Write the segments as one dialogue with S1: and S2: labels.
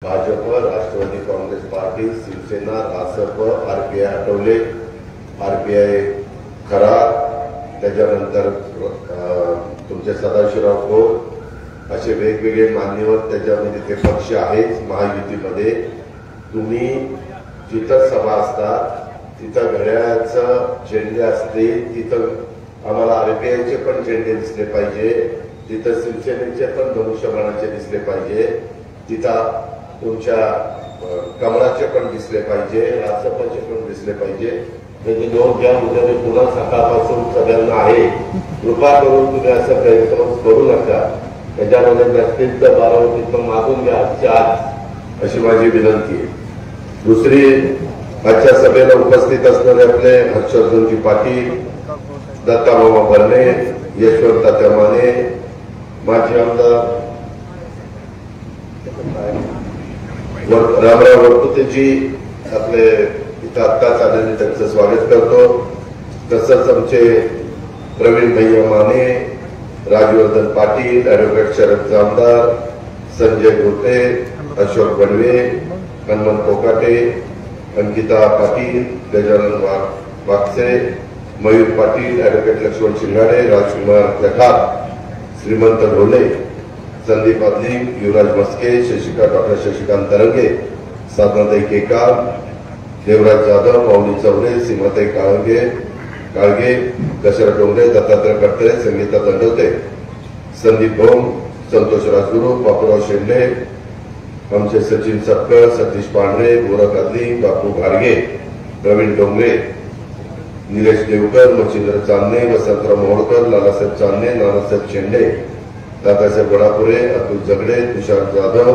S1: Bhajap, Rashtrawadi Congress party, Shiv Sena, Rasap, RPI हटवले, RPI करार, त्याच्यानंतर तुमचे सदाशिवराव खोत असे वेगवेगळे मान्यवर त्याच्यामध्ये ते पक्ष आहेत महायुतीमध्ये. तुम्ही जिथं सभा असतात तिथं घड्याळाचं झेंडे असते, तिथं आम्हाला आरपीआयचे पण झेंडे दिसले पाहिजे, तिथं शिवसेनेचे पण धनुष्यबाणाचे दिसले पाहिजे, तिथं तुमच्या कमळाचे पण दिसले पाहिजे, रासपाचे पण दिसले पाहिजे. म्हणजे लोक ज्या मुद्द्याने पुन्हा सकाळपासून सगळ्यांना आहे, कृपा करून तुम्ही असं गैरसमज करू नका. त्याच्यामध्ये नसतील तर बारामतीतून मागून घ्या आजच्या आज, अशी माझी विनंती आहे. दुसरी, आजच्या सभेला उपस्थित असणारे आपले हर्षवर्धनजी पाटील, दत्तामामा बर्णे, यशवंत तात्या माने, माजी आमदार रामराव वरपुतेजी आपले इथं आत्ताच आलेले, त्यांचं स्वागत करतो. तसंच आमचे प्रवीण भैया माने, राजवर्धन पाटील, ॲडव्होकेट शरद जामदार, संजय गोटे, अशोक बडवे, हनुमंत कोकाटे, अंकिता पाटील, गजानन वागसे, मयूर पाटील, ॲडव्होकेट लक्ष्मण शिंगाडे, राजकुमार जठार, श्रीमंत ढोले, संदीप आदली, युवराज मस्के, डॉक्टर शशिकांत तरंगे, साधनाताई केकार, देवराज जाधव, माऊली चौरे, सीमाताई काळगे, दशरथ डोंगरे, दत्तात्रय करते, संगीता दंडवते, संदीप भोम, संतोष राजगुरू, बापूराव शेंडे, आमचे सचिन सपकर, सतीश पांढरे, गोरख आदली, बापू घाडगे, प्रवीण डोंगरे, निलेश देवकर, मच्छिंद्र चांदणे, वसंतराव मोहोळकर, लालासाहेब चांदणे, नानासाहेब शेंडे, दादासाहेब गडापुरे, अतुल जगडे, तुषार जाधव,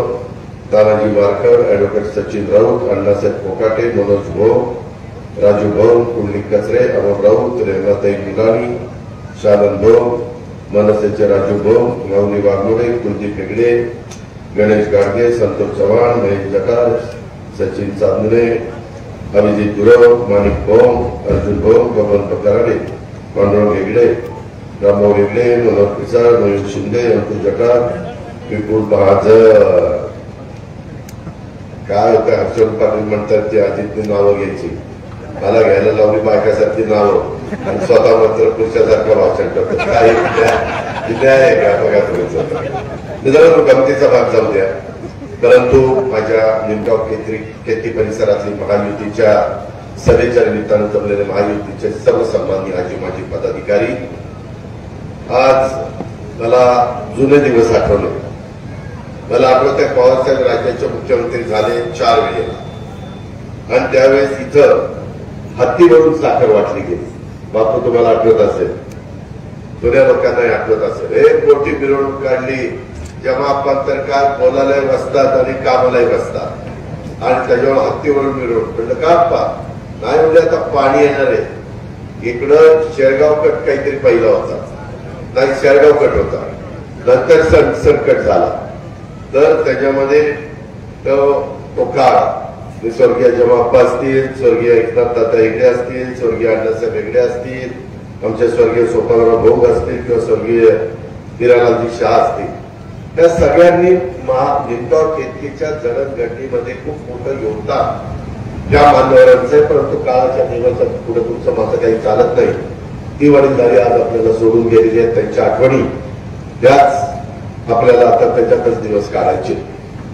S1: तानाजी मारकर, ॲडव्होकेट सचिन राऊत, अण्णासाहेब कोकाटे, मनोज भोम, राजू भोम, कुंडलिक कचरे, अमर राऊत, रेवनाताई मुलानी, शालन भोम, मनसेचे राजू भोम, माऊली वाघमोडे, कुलदीप हेगडे, गणेश गाडगे, संतोष चव्हाण, महेश जठार, सचिन चांदणे, अभिजित गुरव, माणिक भोम, अर्जुन भोम, बबन पकाराडे, पांडुरंग हेगडे, रामभाऊ हेगडे, मनोहर पिसाळ, मयूर शिंदे, अंकुश जठार, विपुल बहादर. काय होतं, हर्षवर्धन पाटील म्हणतात ते आदित्य नावं घ्यायची, मला घ्यायला लावली बायकासारखी नावं आणि स्वतः मात्र पुरुषासारखं भाषण करतात. काय आहे का बघा तुम्ही, जरा गमतीचा भाग जाऊ द्या. परंतु माझ्या निमगाव केती परिसरातली महायुतीच्या सभेच्या निमित्तानं जमलेले महायुतीचे सर्व सन्माननीय आजी माजी पदाधिकारी, आज मला जुने दिवस आठवले. मला आठवते पवारसाहेब राज्याचे मुख्यमंत्री झाले 4 वेळेला आणि त्यावेळेस इथं हत्तीवरून साखर वाटली गेली. बापू तुम्हाला आठवत असेल, जुन्या लोकांनाही आठवत असेल. एक मोठी मिरवणूक काढली, जेव्हा पत्रकार बोलायलाही बसतात आणि कामालाही बसतात आणि त्याच्यावर हत्तीवरून मिरवणूक. म्हटलं का अप्पा? नाही म्हणजे आता पाणी येणार आहे. इकडं शेरगावकट काहीतरी पहिला होता, नाही शेरगावकट होता, नंतर संकट झाला. तर त्याच्यामध्ये तो काळ स्वर्गीय जमाप्पा असतील, स्वर्गीय एकनाथ तात्या हेगडे असतील, स्वर्गीय अण्णासाहेब हेगडे असतील, आमचे स्वर्गीय सोपानराव भोग असतील किंवा स्वर्गीय हिरालालजी शाह असतील, त्या सगळ्यांनी निमगाव केतकीच्या जडणघडणीमध्ये खूप मोठं योगदान या मान्यवरांचं आहे. परंतु काळाच्या दिवसात पुढे तुमचं माझं काही चालत नाही. ती वडीलधारी आज आपल्याला सोडून गेलेली आहेत. त्यांच्या आठवणी त्याच आपल्याला आता त्याच्यातच दिवस काढायचे.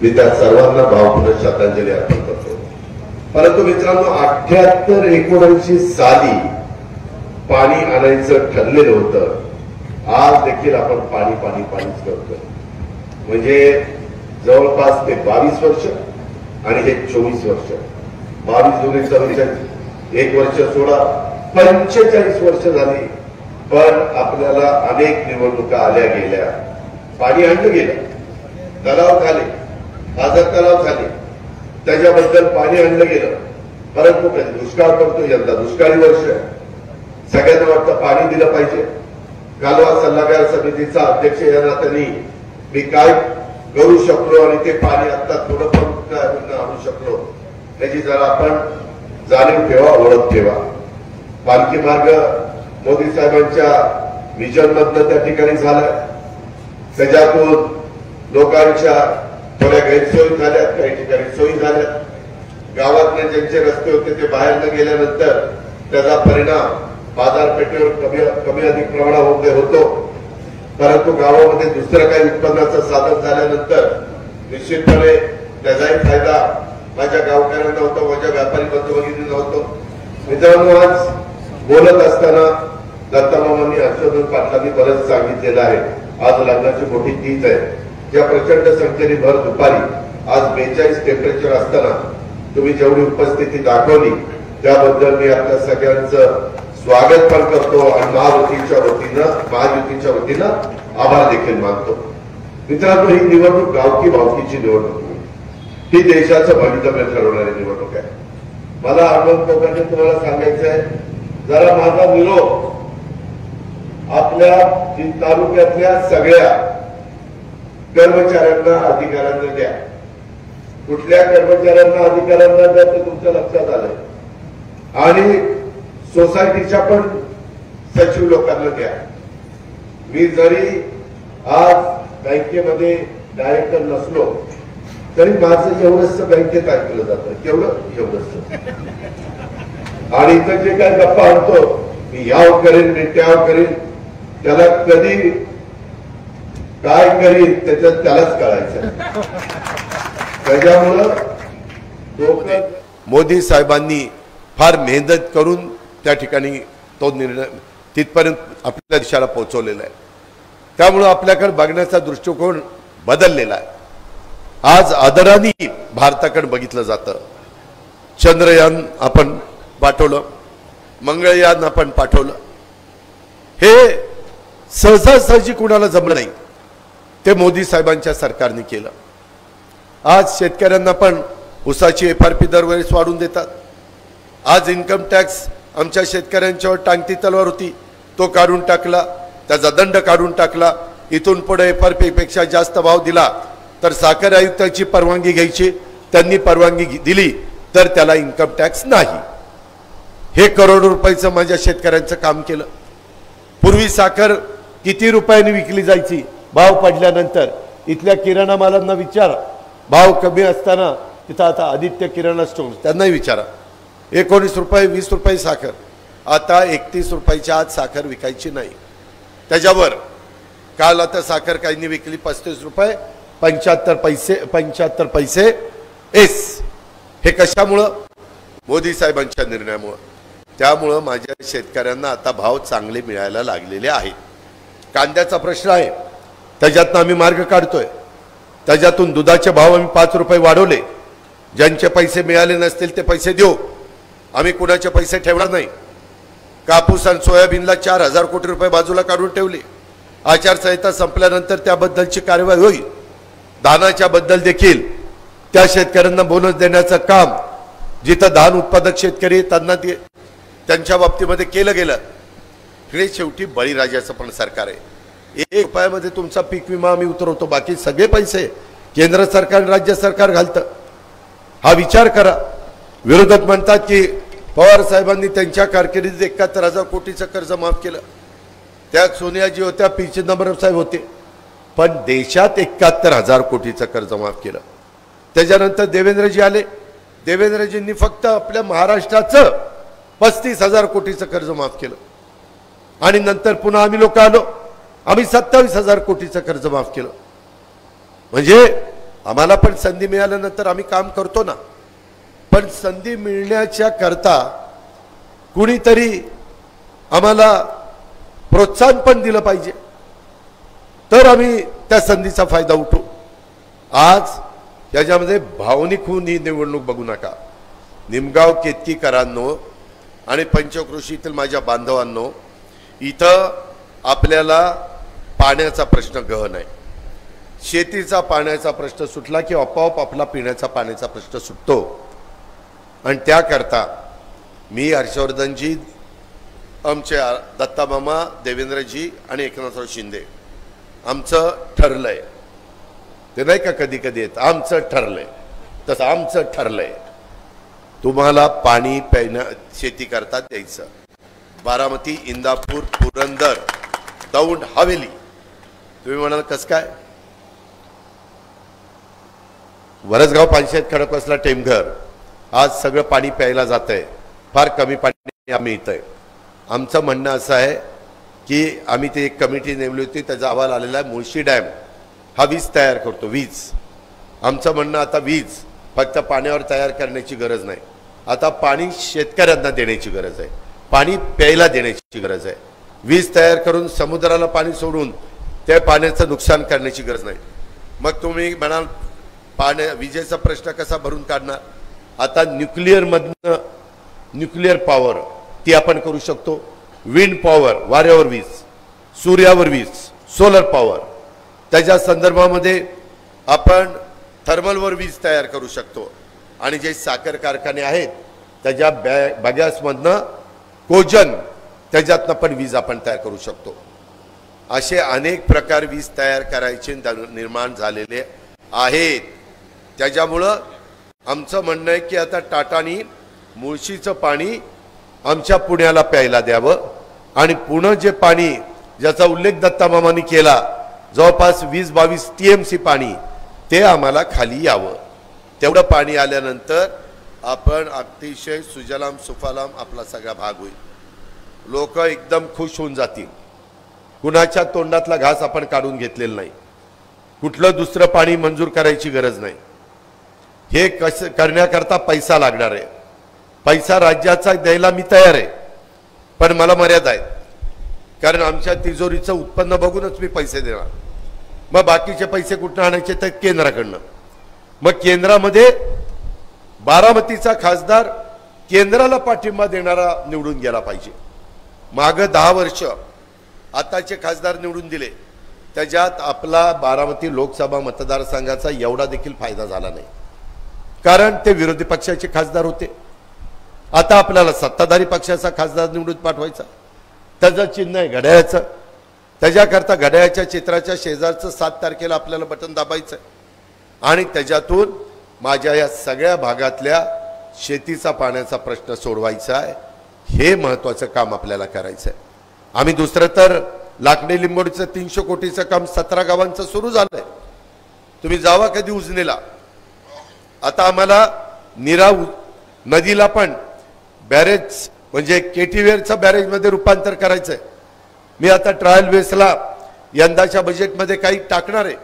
S1: मी त्या सर्वांना भावपूर्ण श्रद्धांजली अर्पण करतो. परंतु मित्रांनो, 78-79 साली पाणी आणायचं ठरलेलं होतं. आज देखील आपण पाणीच करतो. म्हणजे जवळपास ते 22 वर्ष आणि हे 24 वर्ष. 22 जुने 44, 1 वर्ष सोडा, 45 वर्ष झाली. पण आपल्याला अनेक निवडणुका आल्या गेल्या, पाणी आणलं गेलं, तलाव झाले, आझाद तलाव झाले, त्याच्याबद्दल पाणी आणलं गेलं. परंतु कधी दुष्काळ पडतो, यंदा दुष्काळी वर्ष. सगळ्यांना वाटतं पाणी दिलं पाहिजे. कालवा सल्लागार समितीचा अध्यक्ष या नात्याने मी काय करू शकलो आणि ते पाणी आता थोडं पण आणू शकलो त्याची जरा आपण जाणीव ठेवा, ओळख ठेवा. पालखी मार्ग मोदी साहेबांच्या विजन मधनं त्या ठिकाणी झालाय. त्याच्यातून लोकांच्या थोड्या गैरसोयी झाल्या, काही ठिकाणी सोयी झाल्या. गावातले ज्यांचे रस्ते होते ते बाहेर न गेल्यानंतर त्याचा परिणाम बाजारपेठेवर कमी अधिक प्रमाणामध्ये होतो. परंतु गावामध्ये दुसरं काही उत्पन्नाचं साधन झाल्यानंतर निश्चितपणे त्याचाही फायदा माझ्या गावकऱ्यांना होतो, माझ्या व्यापारी बंधू भगिनींना होतो. मित्रांनो, आज बोलत असताना दत्तामामांनी हर्षवर्धन पाटलांनी बरंच सांगितलेलं आहे. आज लग्नाची मोठी तीज आहे. या प्रचंड संख्येने भर दुपारी आज 42 टेम्परेचर असताना तुम्ही जेवढी उपस्थिती दाखवली त्याबद्दल मी आपल्या सगळ्यांचं स्वागत पण करतो आणि महायुतीच्या वतीनं आभार देखील मानतो. मित्रांनो, ही निवडणूक गावकी भावकीची निवडणूक, ही देशाचं भवितव्य ठरवणारी निवडणूक आहे. मला आनंद कोकणने तुम्हाला सांगायचं आहे, जरा माझा निरोप आपल्या तालुक्यातल्या सगळ्या कर्मचाऱ्यांना, अधिकाऱ्यांना द्या. कुठल्या कर्मचाऱ्यांना, अधिकाऱ्यांना द्या ते तुमच्या लक्षात आलंय. आणि सोसायटीच्या पण सचिव लोकांना द्या. मी जरी आज बँकेमध्ये डायरेक्टर नसलो तरी माझं एवढंच बँकेत ऐकलं जातं. एवढंच. आणि इथं जे काही गप्पा आणतो, मी याव करेन, मी त्याव करेन, त्याला कधी काय करीन त्याच्यात त्यालाच कळायचं. त्याच्यामुळं मोदी साहेबांनी फार मेहनत करून त्या ठिकाणी तो निर्णय तिथपर्यंत आपल्या देशाला पोहोचवलेला आहे. त्यामुळं आपल्याकडे बघण्याचा दृष्टिकोन बदललेला आहे. आज आदराने भारताकडे बघितलं जातं. चंद्रयान आपण पाठवलं, मंगळयान आपण पाठवलं. हे सहजासहजी कुणाला जमलं नाही, ते मोदी साहेबांच्या सरकारने केलं. आज शेतकऱ्यांना पण ऊसाची FRP दरवेळेस वाढवून देतात. आज इन्कम टॅक्स आमच्या शेतकऱ्यांच्यावर टांगती तलवार होती, तो काढून टाकला, त्याचा दंड काढून टाकला. इथून पुढे FRP पेक्षा जास्त भाव दिला तर साखर आयुक्ताची परवानगी घ्यायची. त्यांनी परवानगी दिली तर त्याला इन्कम टॅक्स नाही. हे करोडो रुपयाचं माझ्या शेतकऱ्यांचं काम केलं. पूर्वी साखर किती रुपयांनी विकली जायची, भाव पडल्यानंतर इथल्या किराणा मालांना विचारा. भाव कमी असताना तिथं आता आदित्य किराणा स्टोअर त्यांनाही विचारा, 19 रुपये 20 रुपये साखर. आता 31 रुपयाच्या आत साखर विकायची नाही. त्याच्यावर काल आता साखर काहींनी विकली 35 रुपये 75 पैसे एस. हे कशामुळं? मोदी साहेबांच्या निर्णयामुळं. त्यामुळं माझ्या शेतकऱ्यांना आता भाव चांगले मिळायला लागलेले आहेत. कांद्याचा प्रश्न आहे, त्याच्यातनं आम्ही मार्ग काढतोय. त्याच्यातून दुधाचे भाव आम्ही 5 रुपये वाढवले. ज्यांचे पैसे मिळाले नसतील ते पैसे देऊ, आम्ही कुणाचे पैसे ठेवणार नाही. कापूस आणि सोयाबीनला 4,000 कोटी रुपये बाजूला काढून ठेवले. आचारसंहिता संपल्यानंतर त्याबद्दलची कारवाई होईल. धानाच्या बद्दल देखील त्या शेतकऱ्यांना बोनस देण्याचं काम जिथं धान उत्पादक शेतकरी त्यांना त्यांच्या बाबतीमध्ये केलं गेलं. हे शेवटी बळीराजाचं पण सरकार आहे. 1 रुपयामध्ये तुमचा पीक विमा आम्ही उतरवतो, बाकी सगळे पैसे केंद्र सरकार राज्य सरकार घालतं. हा विचार करा. विरोधक म्हणतात की पवार साहेबांनी त्यांच्या कारकिर्दीत 71,000 कोटीचं कर्ज माफ केलं. त्यात सोनियाजी होत्या, पी चिदंबरम साहेब होते. पण देशात 71,000 कोटीचं कर्ज माफ केलं. त्याच्यानंतर देवेंद्रजी आले. देवेंद्रजींनी फक्त आपल्या महाराष्ट्राचं 35,000 कोटीचं कर्ज माफ केलं. आणि नंतर पुन्हा आम्ही लोक आलो, आम्ही 27,000 कोटीचं कर्ज माफ केलं. म्हणजे आम्हाला पण संधी मिळाल्यानंतर आम्ही काम करतो ना. पण संधी मिळण्याच्या करता कुणीतरी आम्हाला प्रोत्साहन पण दिलं पाहिजे, तर आम्ही त्या संधीचा फायदा उठवू. आज त्याच्यामध्ये भावनिक होऊन ही निवडणूक बघू नका. निमगाव केतकीकरांनो आणि पंचक्रोशीतील माझ्या बांधवांनो, इथं आपल्याला पाण्याचा प्रश्न गहन आहे. शेतीचा पाण्याचा प्रश्न सुटला की आपोआप आपला पिण्याचा पाण्याचा प्रश्न सुटतो. आणि त्याकरता मी हर्षवर्धनजी, आमचे दत्तामामा, देवेंद्रजी आणि एकनाथराव शिंदे, आमचं ठरलंय. ते नाही का कधी कधी येत आमचं ठरलंय, तसं आमचं ठरलंय तुम्हाला पाणी प्यायला शेती करता द्यायचं. बारामती, इंदापूर, पुरंदर, दौंड, हवेली. तुम्ही म्हणाल कसं काय? वरसगाव पानशेत खडकवासला टेमघर आज सगळं पाणी प्यायला जात आहे, फार कमी पाणी मिळतंय. आमचं म्हणणं असं आहे की आम्ही ते एक कमिटी नेमली होती, त्याचा अहवाल आलेला आहे. मुळशी डॅम हा वीज तयार करतो, वीज. आमचं म्हणणं आता वीज फक्त पाण्यावर तयार करण्याची गरज नाही, आता पाणी शेतकऱ्यांना देण्याची गरज आहे, पाणी प्यायला देण्याची गरज आहे. वीज तयार करून समुद्राला पाणी सोडून त्या पाण्याचं नुकसान करण्याची गरज नाही. मग तुम्ही म्हणाल विजेचा प्रश्न कसा भरून काढणार? आता न्यूक्लिअरमधनं न्यूक्लिअर पॉवर ती आपण करू शकतो. विंड पॉवर वाऱ्यावर वीज, सूर्यावर वीज, सोलर पॉवर, त्याच्या संदर्भामध्ये आपण थर्मलवर वीज तयार करू शकतो. आणि जे साखर कारखाने आहेत त्याच्या बॅगॅसमधनं कोजन त्याच्यातनं पण वीज आपण तयार करू शकतो. असे अनेक प्रकार वीज तयार करायचे निर्माण झालेले आहेत. त्याच्यामुळं आमचं म्हणणं आहे की आता टाटानी मुळशीचं पाणी आमच्या पुण्याला प्यायला द्यावं आणि पुणे जे पाणी ज्याचा उल्लेख दत्तामामांनी केला जवळपास 20-22 TMC पाणी ते आम्हाला खाली यावं. तेवढं पाणी आल्यानंतर आपण अतिशय सुजलाम सुफलाम आपला सगळा भाग होईल. लोक एकदम खुश होऊन जातील. कुणाच्या तोंडातला घास आपण काढून घेतलेला नाही. कुठलं दुसरं पाणी मंजूर करायची गरज नाही. हे कसं करण्याकरता पैसा लागणार आहे. पैसा राज्याचा द्यायला मी तयार आहे, पण मला मर्यादा आहे. कारण आमच्या तिजोरीचं उत्पन्न बघूनच मी पैसे देणार. मग बाकीचे पैसे कुठून आणायचे तर केंद्राकडनं. मग केंद्रामध्ये बारामतीचा खासदार केंद्राला पाठिंबा देणारा निवडून गेला पाहिजे. मागं 10 वर्ष आताचे खासदार निवडून दिले, त्याच्यात आपला बारामती लोकसभा मतदारसंघाचा एवढा देखील फायदा झाला नाही, कारण ते विरोधी पक्षाचे खासदार होते. आता आपल्याला सत्ताधारी पक्षाचा खासदार निवडून पाठवायचा. त्याचं चिन्ह आहे घड्याळाचं. त्याच्याकरता घड्याळाच्या चित्राच्या शेजारचं 7 तारखेला आपल्याला बटन दाबायचं आणि त्याच्यातून माझ्या या सगळ्या भागातल्या शेतीचा पाण्याचा प्रश्न सोडवायचा आहे. हे महत्त्वाचं काम आपल्याला करायचं आहे. आम्ही दुसरं तर लाकडी लिंबोडीचं 300 कोटीचं काम 17 गावांचं सुरू झालंय. तुम्ही जावा कधी उजनीला. आता आम्हाला नीरा नदीला पण बॅरेज म्हणजे केटीवेरचं बॅरेजमध्ये रूपांतर करायचंय. मी आता ट्रायल बेसला यंदाच्या बजेटमध्ये काही टाकणार आहे.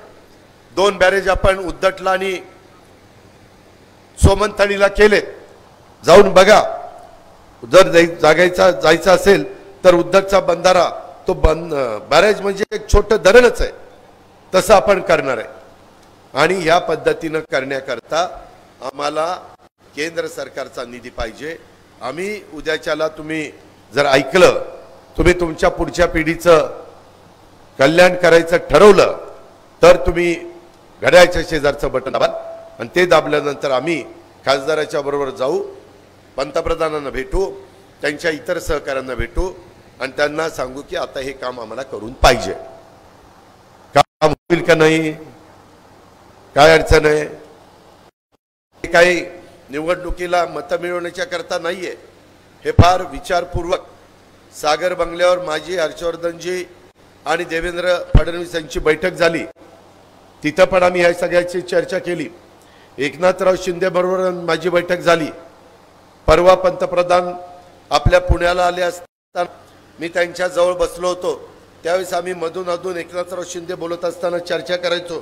S1: 2 बॅरेज आपण उद्दटला आणि सोमंतणीला केलेत. जाऊन बघा. जर जायचं असेल तर उद्दटचा बंधारा तो बॅरेज म्हणजे एक छोटं धरणच आहे, तसं आपण करणार आहे. आणि या पद्धतीनं करण्याकरता आम्हाला केंद्र सरकारचा निधी पाहिजे. आम्ही उद्याच्याला तुम्ही जर ऐकलं, तुम्ही तुमच्या पुढच्या पिढीचं कल्याण करायचं ठरवलं तर तुम्ही घड्याळाच्या शेजारचं बटन दाबाल आणि ते दाबल्यानंतर आम्ही खासदाराच्या बरोबर जाऊ, पंतप्रधानांना भेटू, त्यांच्या इतर सहकाऱ्यांना भेटू आणि त्यांना सांगू की आता हे काम आम्हाला करून पाहिजे. काम होईल का नाही, काय अडचण आहे. काही निवडणुकीला मतं मिळवण्याच्या करता नाहीये. हे फार विचारपूर्वक सागर बंगल्यावर माझी हर्षवर्धनजी आणि देवेंद्र फडणवीस यांची बैठक झाली. तिथं पण आम्ही ह्या सगळ्याची चर्चा केली. एकनाथराव शिंदे बरोबर माझी बैठक झाली. परवा पंतप्रधान आपल्या पुण्याला आले असताना मी त्यांच्या जवळ बसलो होतो. त्यावेळेस आम्ही मधून अधून एकनाथराव शिंदे बोलत असताना चर्चा करायचो.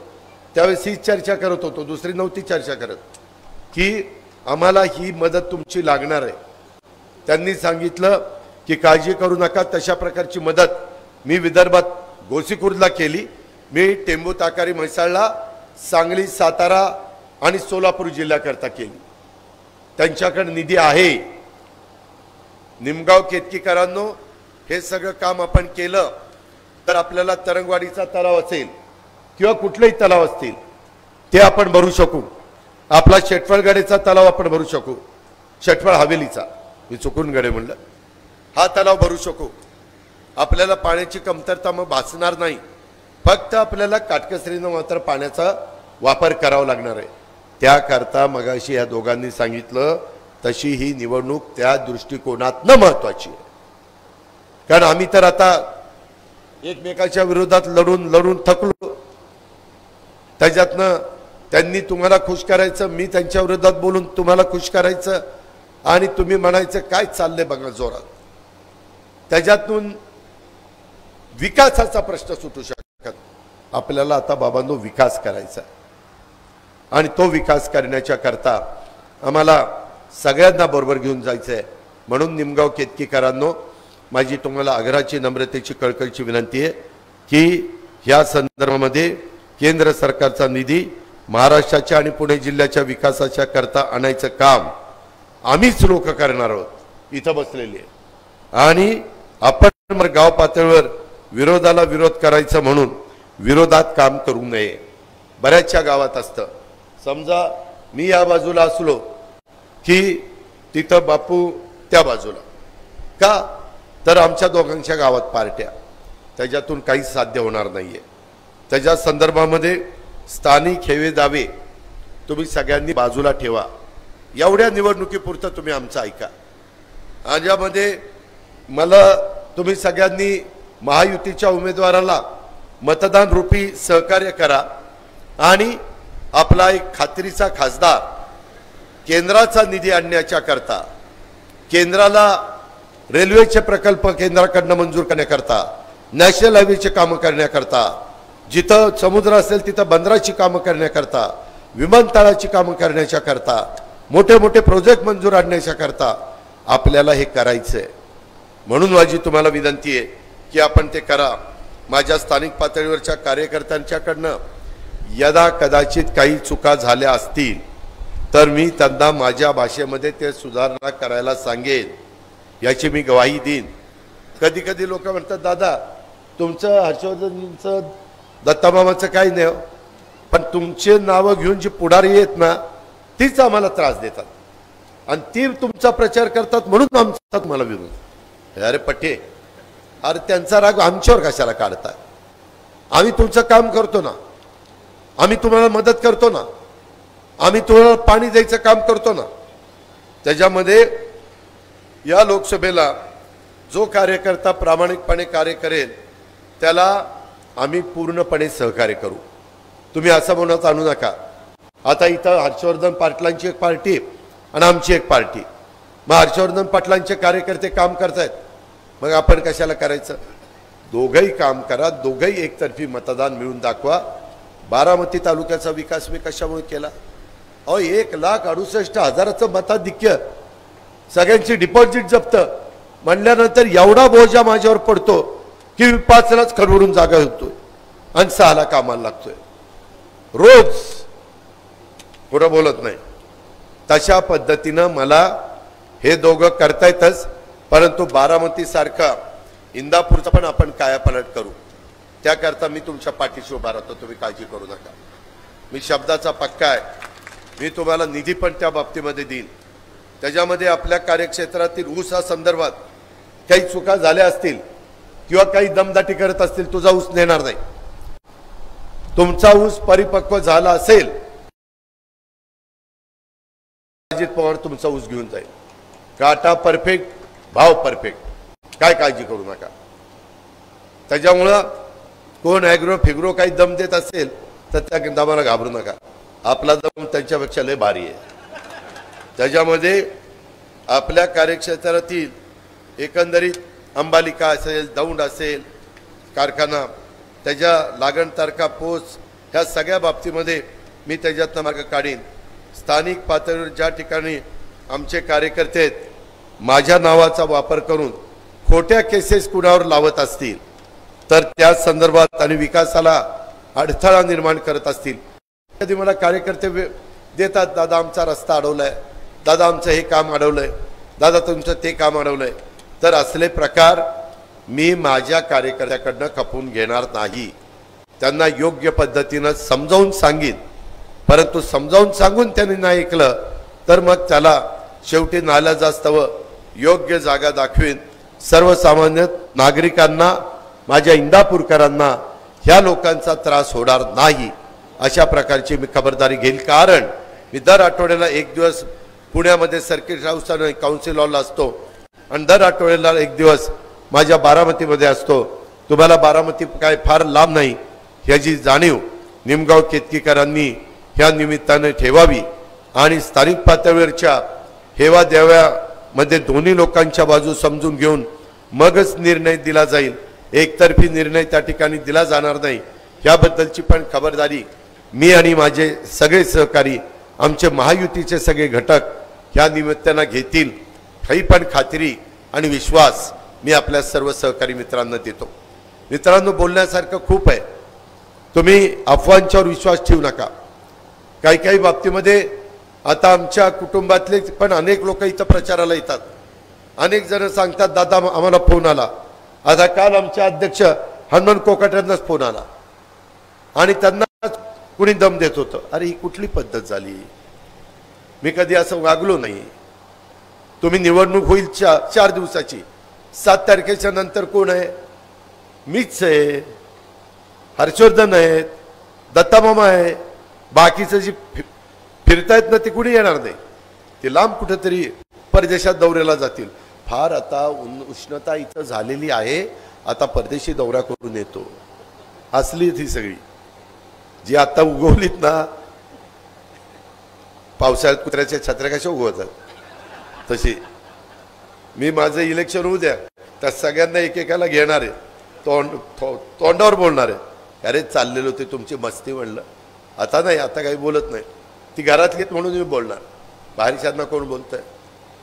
S1: त्यावेळेस ही चर्चा करत होतो, दुसरी नव्हती चर्चा करत, की आम्हाला ही मदत तुमची लागणार आहे. त्यांनी सांगितलं की काळजी करू नका, तशा प्रकारची मदत मी विदर्भात गोसीखुर्दला केली. मी टेंबू ताकारी म्हैसाळला, सांगली, सातारा आणि सोलापूर जिल्ह्याकरता केली. त्यांच्याकडे निधी आहे. निमगाव केतकीकरांनो, हे सगळं काम आपण केलं तर आपल्याला तरंगवाडीचा तलाव असेल किंवा कुठलेही तलाव असतील ते आपण भरू शकू. आपला शेटफळगडेचा तलाव आपण भरू शकू. शेटफळ हवेलीचा, मी चुकून गडे म्हणलं, हा तलाव भरू शकू. आपल्याला पाण्याची कमतरता मग भासणार नाही. फक्त आपल्याला काटकसरीनं मात्र पाण्याचा वापर करावा लागणार आहे. त्याकरता मगाशी या दोघांनी सांगितलं तशी ही निवडणूक त्या दृष्टिकोनातनं महत्त्वाची आहे. कारण आम्ही तर आता एकमेकाच्या विरोधात लढून थकलो. त्याच्यातनं
S2: त्यांनी तुम्हाला खुश करायचं, मी त्यांच्या विरोधात बोलून तुम्हाला खुश करायचं आणि तुम्ही म्हणायचं काय चाललंय बघा जोरात. त्याच्यातून विकासाचा प्रश्न सुटू शकत. आपल्याला आता बाबांनो विकास करायचा आणि तो विकास करण्याच्या करता आम्हाला सगळ्यांना बरोबर घेऊन जायचंय. म्हणून निमगाव केतकीकरांनो, माझी तुम्हाला आग्रहाची, नम्रतेची, कळकळीची विनंती आहे की ह्या संदर्भामध्ये केंद्र सरकारचा निधी महाराष्ट्राच्या आणि पुणे जिल्ह्याच्या विकासाच्या करता आणायचं काम आम्हीच लोक करणार आहोत इथं बसलेले. आणि आपण गाव पातळीवर विरोधाला विरोध करायचं म्हणून विरोधात काम करू नये. बऱ्याचशा गावात असतं, समजा मी या बाजूला असलो की तिथं बापू त्या बाजूला, का तर आमच्या दोघांच्या गावात पार्ट्या, त्याच्यातून काहीच साध्य होणार नाहीये. त्याच्या संदर्भामध्ये स्थानिक हेवे दावे तुम्ही सगळ्यांनी बाजूला ठेवा. एवढ्या निवडणुकीपुरतं तुम्ही आमचं ऐका. यामध्ये मला तुम्ही सगळ्यांनी महायुतीच्या उमेदवाराला मतदान रूपी सहकार्य करा आणि आपला एक खात्रीचा खासदार केंद्राचा निधी आणण्याच्या करता, केंद्राला रेल्वेचे प्रकल्प केंद्राकडनं मंजूर करण्याकरता, नॅशनल हायवेचे कामं करण्याकरता, जिथं समुद्र असेल तिथं बंदराची कामं करण्याकरता, विमानतळाची कामं करण्याच्या करता, मोठे मोठे प्रोजेक्ट मंजूर आणण्याच्या करता आपल्याला हे करायचंय. म्हणून माझी तुम्हाला विनंती आहे की आपण ते करा. माझ्या स्थानिक पातळीवरच्या कार्यकर्त्यांच्याकडनं यदा कदाचित काही चुका झाल्या असतील तर मी त्यांना माझ्या भाषेमध्ये ते सुधारणा करायला सांगेन, याची मी गवाही देईन. कधी कधी लोक म्हणतात दादा तुमचं हर्षवर्धनचं दत्तामामाचं काही नाही, पण तुमचे नावं घेऊन जी पुढारी येत ना तीच आम्हाला त्रास देतात आणि ती तुमचा प्रचार करतात म्हणून आमचा तुम्हाला विरोध. अरे पट्टे, अरे त्यांचा राग आमच्यावर कशाला काढता? आम्ही तुमचं काम करतो ना, आम्ही तुम्हाला मदत करतो ना, आम्ही तुम्हाला पाणी द्यायचं काम करतो ना. त्याच्यामध्ये या लोकसभेला जो कार्यकर्ता प्रामाणिकपणे कार्य करेल त्याला आम्ही पूर्णपणे सहकार्य करू. तुम्ही असं म्हणत आणू नका. आता इथं हर्षवर्धन पाटलांची एक पार्टी आणि आमची एक पार्टी, मग हर्षवर्धन पाटलांचे कार्यकर्ते काम करतायत, मग आपण कशाला करायचं? दोघंही काम करा, दोघंही एकतर्फी मतदान मिळून दाखवा. बारामती तालुक्याचा विकास मी कशामुळे केला? अहो 1,68,000चं मताधिक्य, सगळ्यांची डिपॉझिट जप्त म्हणल्यानंतर एवढा बोजा माझ्यावर पडतो की 5लाच खरवडून जागा होतोय आणि 6ला कामाला लागतोय. रोज पुढं बोलत नाही. तशा पद्धतीनं मला हे दोघं करतायतच, परंतु बारामती सारखा इंदापूरचा पण आपण कायापालट करू. त्याकरता मी तुमच्या पाठीशी उभा राहतो, तुम्ही काळजी करू नका. मी शब्दाचा पक्का आहे. मी तुम्हाला निधी पण त्या बाबतीमध्ये देईन. त्याच्यामध्ये आपल्या कार्यक्षेत्रातील ऊसा संदर्भात काही चुका झाल्या असतील किंवा काही दमदाटी करत असतील, तुझा ऊस नेणार नाही. तुमचा ऊस परिपक्व झाला असेल अजित पवार तुमचा ऊस घेऊन जाईल. काटा परफेक्ट, भाव परफेक्ट, काय काळजी करू नका. त्याच्यामुळं कोण ॲग्रो फिग्रो काही दम देत असेल तर त्या दमाला घाबरू नका. आपला दम त्यांच्यापेक्षा लय भारी आहे. त्याच्यामध्ये आपल्या कार्यक्षेत्रातील एकंदरीत अंबालिका असेल, दौंड असेल, कारखाना, त्याच्या लागण तारखा, पोच, ह्या सगळ्या बाबतीमध्ये मी त्याच्यातनं मार्ग काढीन. स्थानिक पातळीवर ज्या ठिकाणी आमचे कार्यकर्ते आहेत माझ्या नावाचा वापर करून खोट्या केसेस कुणावर लावत असतील तर त्या संदर्भात आणि विकासाला अडथळा निर्माण करत असतील, कधी मला कार्यकर्ते देतात, दादा आमचा रस्ता अडवलाय, दादा आमचं हे काम अडवलंय, दादा तुमचं ते काम अडवलंय, तर असले प्रकार मी माझ्या कार्यकर्त्याकडनं खपून घेणार नाही. त्यांना योग्य पद्धतीनं समजावून सांगीन. परंतु समजावून सांगून त्यांनी नाही ऐकलं तर मग त्याला शेवटी नालाजास्तव योग्य जागा दाखवीन. सर्वसामान्य नागरिकांना, माझ्या इंदापूरकरांना ह्या लोकांचा त्रास होणार नाही अशा प्रकारची मी खबरदारी घेईल. कारण मी दर आठवड्याला एक दिवस पुण्यामध्ये सर्किट हाऊस आणि काउन्सिल हॉलला असतो आणि दर आठवड्याला एक दिवस माझ्या बारामतीमध्ये असतो. तुम्हाला बारामती काय फार लांब नाही ह्याची जाणीव निमगाव केतकीकरांनी ह्या निमित्ताने ठेवावी आणि स्थानिक पातळीवरच्या हेवा देव्यामध्ये दोन्ही लोकांच्या बाजू समजून घेऊन मगच निर्णय दिला जाईल. एकतर्फी निर्णय त्या ठिकाणी दिला जाणार नाही. याबद्दलची पण खबरदारी मी आणि माझे सगळे सहकारी, आमचे महायुतीचे सगळे घटक ह्या निमित्तानं घेतील, ही पण खात्री आणि विश्वास मी आपल्या सर्व सहकारी मित्रांना देतो. मित्रांनो, बोलण्यासारखं खूप आहे. तुम्ही अफवांच्यावर विश्वास ठेवू नका. काही काही बाबतीमध्ये आता आमच्या कुटुंबातले पण अनेक लोक इथं प्रचाराला येतात. अनेक जण सांगतात, दादा आम्हाला फोन आला. आता काल आमचे अध्यक्ष हनुमान कोकाट्यांनाच फोन आला आणि त्यांना कुणी दम देत होतं. अरे ही कुठली पद्धत झाली? मी कधी असं वागलो नाही. तुम्ही निवडणूक होईल 4 दिवसाची, 7 तारखेच्या नंतर कोण आहे? मीच आहे, हर्षवर्धन आहेत, दत्तामामा आहे. बाकीचं जी फिरतायत ना ते कुणी येणार नाही. ते लांब कुठेतरी परदेशात दौऱ्याला जातील. फार आता उष्णता इथं झालेली आहे, आता परदेशी दौरा करून येतो. असली ती सगळी जी आता उगवलीत ना, पावसाळ्यात कुत्र्याच्या छत्र्या कशा उगवतात तशी. मी माझं इलेक्शन होऊ द्या, त्या सगळ्यांना एकेकाला घेणार आहे, तोंडावर बोलणार आहे. अरे चाललेलो ते तुमची मस्ती म्हणलं. आता नाही, आता काही बोलत नाही. ती घरातलीत म्हणून मी बोलणार, बाहेरच्यांना कोण बोलतंय?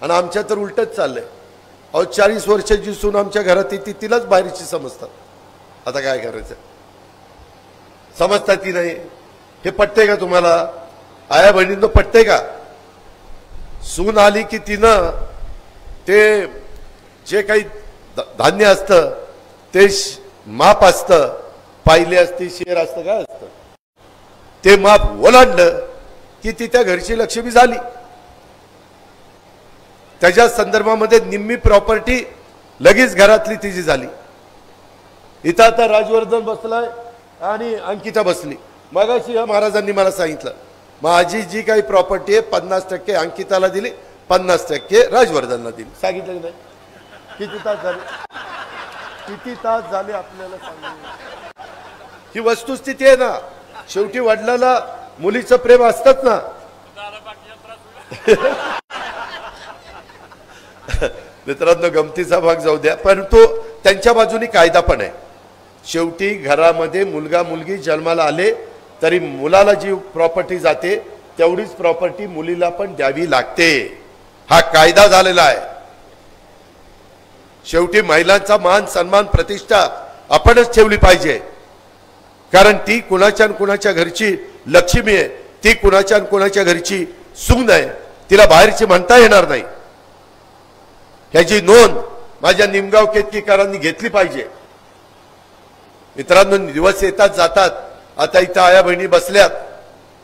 S2: आणि आमच्या तर उलटच चाललंय. अहो 40 वर्षाची सून आमच्या घरात येते, तिलाच बाहेरची समजतात. आता काय करायचं? समजतात ती नाही. हे पटते का तुम्हाला? आया बहिणींना पटते का? सून आली की तिनं ते जे काही धान्य असतं ते माप असतं, पाहिली असती, शेर असतं, काय असतं ते माप ओलांडलं की ती त्या घरची लक्ष्मी झाली. त्याच्या संदर्भामध्ये निम्मी प्रॉपर्टी लगेच घरातली तिची झाली. इथं आता राजवर्धन बसलाय आणि अंकिता बसली. मगाशी या महाराजांनी मला सांगितलं, माझी जी काही प्रॉपर्टी आहे 50% अंकिताला दिली, 50% राजवर्धनला दिली. सांगितलं की नाही? किती तास झाले? किती तास झाले आपल्याला सांगितलं? ही वस्तुस्थिती आहे ना. शेवटी वडिलाला मुलीचं प्रेम असतात ना. मित्रांनो, गमतीचा भाग जाऊ द्या, परंतु त्यांच्या बाजूनी कायदा पण आहे. शेवटी घरामध्ये मुलगा मुलगी जन्माला आले तरी मुलाला जी प्रॉपर्टी जाते तेवढीच प्रॉपर्टी मुलीला पण द्यावी लागते. हा कायदा झालेला आहे. शेवटी महिलांचा मान सन्मान प्रतिष्ठा आपणच ठेवली पाहिजे, कारण ती कुणाच्या कुणाच्या घरची लक्ष्मी आहे. ती कुणाच्या कुणाच्या घरची सून आहे. तिला बाहेरची म्हणता येणार नाही. याची नोंद माझ्या निमगाव केतकीकरांनी घेतली पाहिजे. मित्रांनो, दिवस येतात जातात. आता इथं आया बहिणी बसल्यात.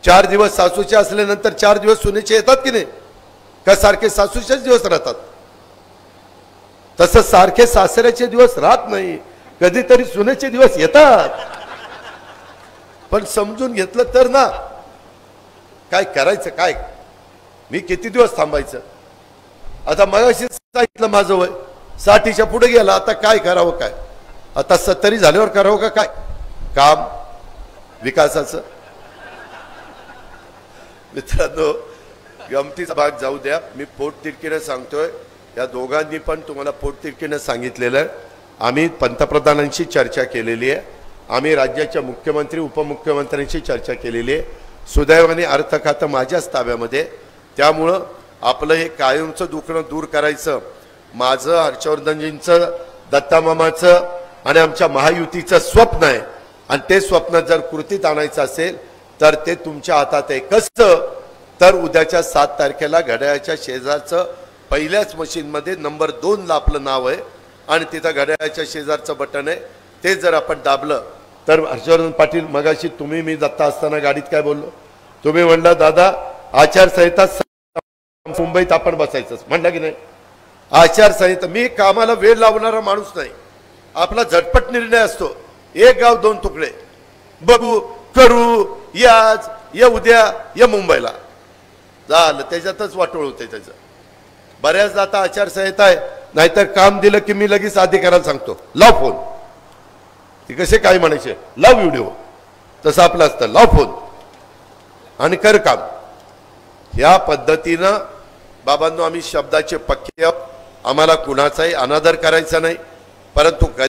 S2: 4 दिवस सासूचे असल्यानंतर 4 दिवस सुनेचे येतात की नाही? का सारखे सासूचेच दिवस राहतात? तसं सारखे सासऱ्याचे दिवस राहत नाही, कधीतरी सुनेचे दिवस येतात. पण समजून घेतलं तर ना. काय करायचं? काय मी किती दिवस थांबायचं? आता मगाशी सांगितलं माझं वय 60च्या पुढे गेला. आता काय करावं? काय आता 70 झाल्यावर करावं का काय काम विकासाचं? मित्रांनो, गमतीचा भाग जाऊ द्या. मी पोटतिडकीने सांगतोय, या दोघांनी पण तुम्हाला पोटतिडकीने सांगितलेलं आहे. आम्ही पंतप्रधानांशी चर्चा केलेली आहे. आम्ही राज्याच्या मुख्यमंत्री उपमुख्यमंत्र्यांशी चर्चा केलेली आहे. सुदैवाने अर्थ खातं माझ्याच ताब्यामध्ये. त्यामुळं आपलं हे कायमचं दुखणं दूर करायचं, माझं, हर्षवर्धनजींचं, दत्तामामाचं आणि आमच्या महायुतीचं स्वप्न आहे. आणि ते स्वप्न जर कृतीत आणायचं असेल तर ते तुमच्या हातात आहे. कसं? तर उद्याच्या 7 तारखेला घड्याळाच्या शेजारचं पहिल्याच मशीनमध्ये नंबर 2 ला आपलं नाव आहे आणि तिथं घड्याळाच्या शेजारचं बटन आहे. ते जर आपण दाबलं तर हर्षवर्धन पाटील, मगाशी तुम्ही मी दत्ता असताना गाडीत काय बोललो? तुम्ही म्हणला दादा आचारसंहिता मुंबईत आपण बसायचंच, म्हणलं की नाही? आचारसंहिता, मी कामाला वेळ लावणारा माणूस नाही. आपला झटपट निर्णय असतो. 1 गाव 2 तुकडे, बघू करू, याच या उद्या या मुंबईला झालं. त्याच्यातच वाटोळ होते त्याचं. बऱ्याचदा आता आचारसंहिता आहे, नाहीतर काम दिलं की मी लगेच अधिकाऱ्याला सांगतो लाव फोन. ते कसे काय म्हणायचे? लाव व्हिडिओ. तसं आपलं असतं, लाव फोन. आणि काम ह्या पद्धतीनं बाबांनो आम्ही शब्दाचे पक्के आहोत. आम्हाला कुणाचाही अनादर करायचा नाही, परंतु